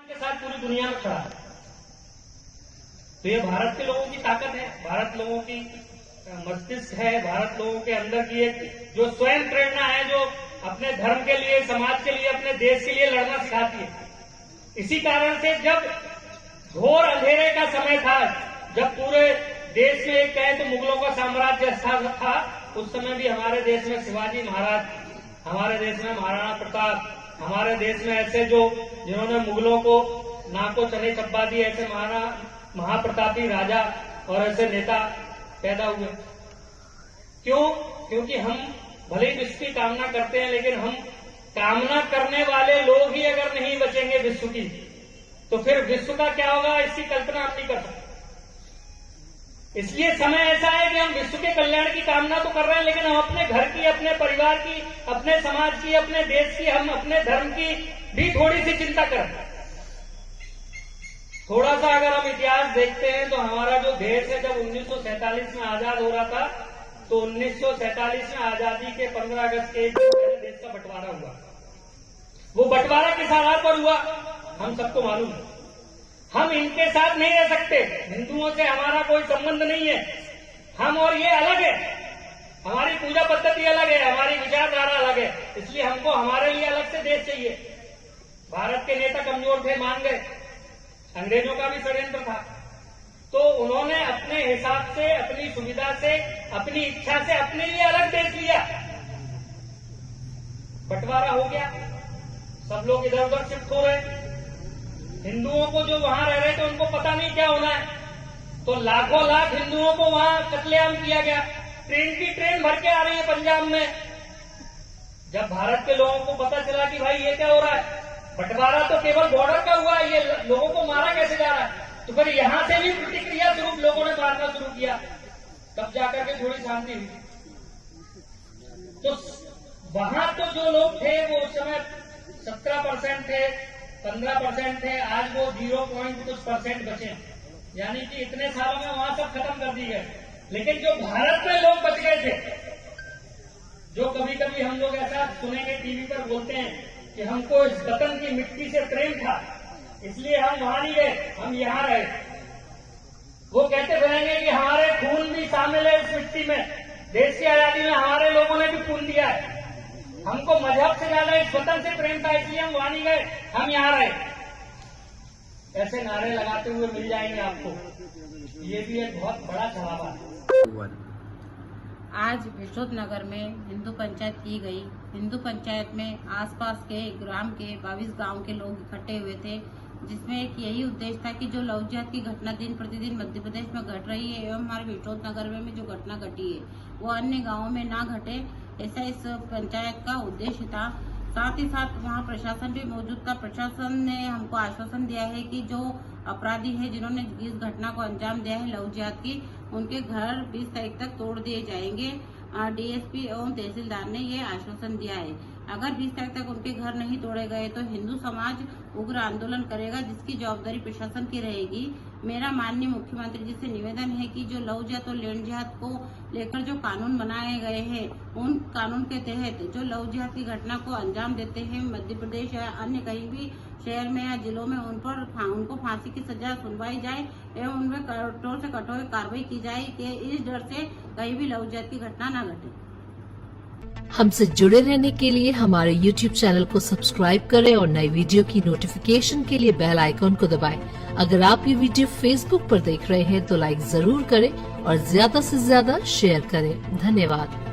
के साथ पूरी दुनिया में खड़ा है। तो ये भारत के लोगों की ताकत है, भारत लोगों की मस्तिष्क है, भारत लोगों के अंदर की एक जो स्वयं प्रेरणा है, जो अपने धर्म के लिए, समाज के लिए, अपने देश के लिए लड़ना सिखाती है। इसी कारण से जब घोर अंधेरे का समय था, जब पूरे देश में एक कहें तो मुगलों का साम्राज्य था, उस समय भी हमारे देश में शिवाजी महाराज, हमारे देश में महाराणा प्रताप, हमारे देश में ऐसे जो जिन्होंने मुगलों को नाको चने चब्बा दी, ऐसे महाप्रतापी राजा और ऐसे नेता पैदा हुए। क्यों? क्योंकि हम भले ही विश्व की कामना करते हैं, लेकिन हम कामना करने वाले लोग ही अगर नहीं बचेंगे विश्व की, तो फिर विश्व का क्या होगा, इसकी कल्पना हम नहीं कर सकते। इसलिए समय ऐसा है कि हम विश्व के कल्याण की कामना तो कर रहे हैं, लेकिन हम अपने घर की, अपने परिवार की, अपने समाज की, अपने देश की, हम अपने धर्म की भी थोड़ी सी चिंता करें। थोड़ा सा अगर हम इतिहास देखते हैं तो हमारा जो देश है, जब 1947 में आजाद हो रहा था, तो 1947 में आजादी के 15 अगस्त के पहले देश का बंटवारा हुआ। वो बंटवारा किस आधार पर हुआ हम सबको मालूम है। हम इनके साथ नहीं रह सकते, हिंदुओं से हमारा कोई संबंध नहीं है, हम और ये अलग है, हमारी पूजा पद्धति अलग है, हमारी विचारधारा अलग है, इसलिए हमको हमारे लिए अलग से देश चाहिए। भारत के नेता कमजोर थे, मान गए, अंग्रेजों का भी षड्यंत्र था, तो उन्होंने अपने हिसाब से, अपनी सुविधा से, अपनी इच्छा से अपने लिए अलग देश लिया, बंटवारा हो गया, सब लोग इधर उधर शिफ्ट हो रहे। हिंदुओं को जो वहां रह रहे थे उनको पता नहीं क्या होना है, तो लाखों लाख हिंदुओं को वहां कत्लेआम किया गया। ट्रेन की ट्रेन भर के आ रही है पंजाब में। जब भारत के लोगों को पता चला कि भाई ये क्या हो रहा है, बंटवारा तो केवल बॉर्डर का हुआ है, ये लोगों को मारा कैसे जा रहा है, तो फिर यहां से भी प्रतिक्रिया स्वरूप लोगों ने मारना शुरू किया, तब जाकर के थोड़ी शांति हुई। तो वहां तो जो लोग थे वो उस समय 17% थे, 15% थे, आज वो 0.कुछ% बचे, यानी कि इतने सालों में वहां सब खत्म कर दी गए। लेकिन जो भारत में लोग बच गए थे, जो कभी कभी हम लोग ऐसा सुनेंगे टीवी पर बोलते हैं कि हमको इस वतन की मिट्टी से प्रेम था, इसलिए हम वहां नहीं गए, हम यहां रहे। वो कहते रहेंगे कि हमारे खून भी शामिल है इस मिट्टी में, देश की आजादी में हमारे लोगों ने भी खून दिया है, हमको मजहब से ज्यादा इस वतन से प्रेम था, इसलिए हम वहां नहीं गए, हम यहां रहे। ऐसे नारे लगाते हुए मिल जाएंगे आपको, ये भी एक बहुत बड़ा छलावा है। आज यशोद नगर में हिंदू पंचायत की गई। हिंदू पंचायत में आसपास के ग्राम के 22 गांव के लोग इकट्ठे हुए थे, जिसमें एक यही उद्देश्य था कि जो लव जिहाद की घटना दिन प्रतिदिन मध्य प्रदेश में घट रही है एवं हमारे यशोद नगर में जो घटना घटी है वो अन्य गाँवों में ना घटे, ऐसा इस पंचायत का उद्देश्य था। साथ ही साथ वहाँ प्रशासन भी मौजूद था। प्रशासन ने हमको आश्वासन दिया है कि जो अपराधी है जिन्होंने इस घटना को अंजाम दिया है लव जिहाद की, उनके घर 20 तारीख तक तोड़ दिए जाएंगे। डीएसपी एवं तहसीलदार ने ये आश्वासन दिया है। अगर 20 तारीख तक उनके घर नहीं तोड़े गए तो हिंदू समाज उग्र आंदोलन करेगा, जिसकी जवाबदारी प्रशासन की रहेगी। मेरा माननीय मुख्यमंत्री जी से निवेदन है कि जो लव जिहाद और लैंड जिहाद को लेकर जो कानून बनाए गए हैं, उन कानून के तहत जो लव जिहाद की घटना को अंजाम देते हैं मध्य प्रदेश या अन्य कहीं भी शहर में या जिलों में, उनको फांसी की सजा सुनवाई जाए एवं उनमें कठोर से कठोर कार्रवाई की जाए कि इस डर से कहीं भी लव जिहाद की घटना न घटे। हमसे जुड़े रहने के लिए हमारे YouTube चैनल को सब्सक्राइब करें और नई वीडियो की नोटिफिकेशन के लिए बेल आइकॉन को दबाएं। अगर आप ये वीडियो Facebook पर देख रहे हैं तो लाइक जरूर करें और ज्यादा से ज्यादा शेयर करें। धन्यवाद।